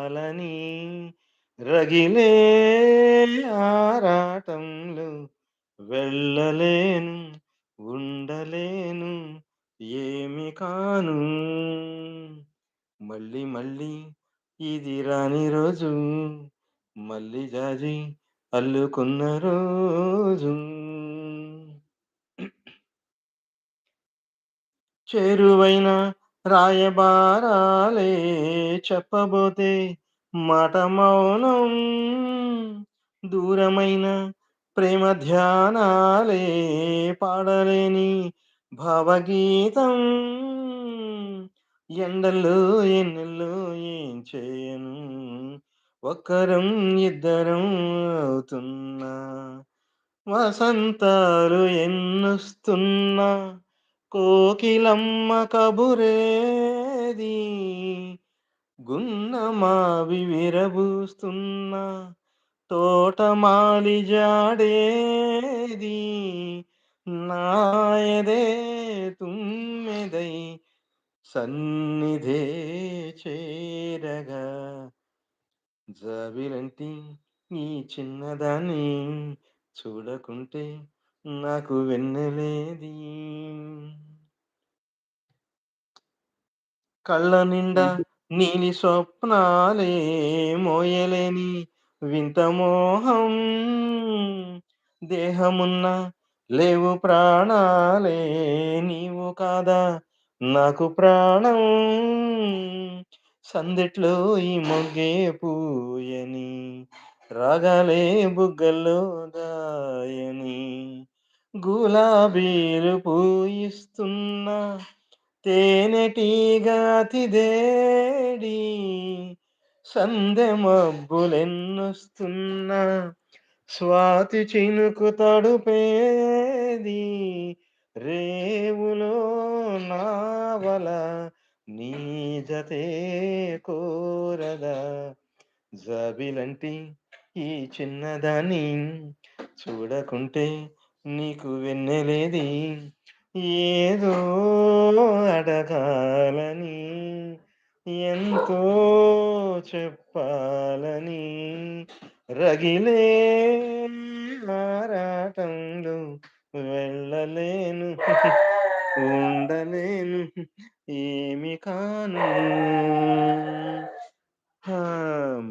కావాలని రగిలే ఆరాటంలో వెళ్ళలేను, ఉండలేను, ఏమి కాను. మళ్ళీ మళ్ళీ ఇది రాని రోజు, మళ్ళీ జాజి అల్లుకున్న రోజు. చేరువైన రాయబారాలే చెప్పబోతే మాట మౌనం, దూరమైన ప్రేమ ధ్యానాలే పాడలేని భావగీతం. ఎండల్లో ఎన్నెల్లో ఏం చేయను, ఒక్కరం ఇద్దరం అవుతున్నా, వసంతాలు ఎన్నొస్తున్నా, కోకిలమ్మ కబురేది, గున్నమావి విరబూస్తున్నా, తోటమాలి జాడేది, నాయదే తుమ్మెదై సన్నిధే చేరగా, జాబిలంటి ఈ చిన్నదాన్ని చూడకుంటే నాకు వెన్నెలేది. కళ్ళ నిండా హుహు. నీలి స్వప్నాలే మోయలేని వింత మోహం, దేహమున్న లేవు ప్రాణాలే నీవు కాదా నాకు ప్రాణం. సందిట్లో ఈ మొగ్గే పూయని, రాగాలే బుగ్గల్లో దాయని, గులాబీలు పూయిస్తున్నా, తేనెటీగ అతిదేడి, సందె మబ్బులెన్నొస్తున్నా, స్వాతి చినుకు తడుపేది, రేవులో నావల నీ జతే కోరదా, జాబిలంటి ఈ చిన్నదాన్ని చూడకుంటే నీకు వెన్నెలేది, ఏదో అడగాలని, ఎంతో చెప్పాలని, రగిలే ఆరాటంలో వెళ్ళలేను, ఉండలేను, ఏమి కాను. ఆ!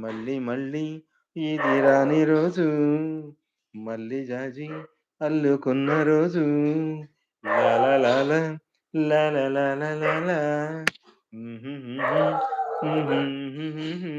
మళ్ళీ మళ్ళీ ఇది రాని రోజు, మళ్ళీ జాజి అల్లుకున్న రోజు. లాలాలాల, లాలాలాలాలాలా. హుహుహుహు, హుహుహుహుహు.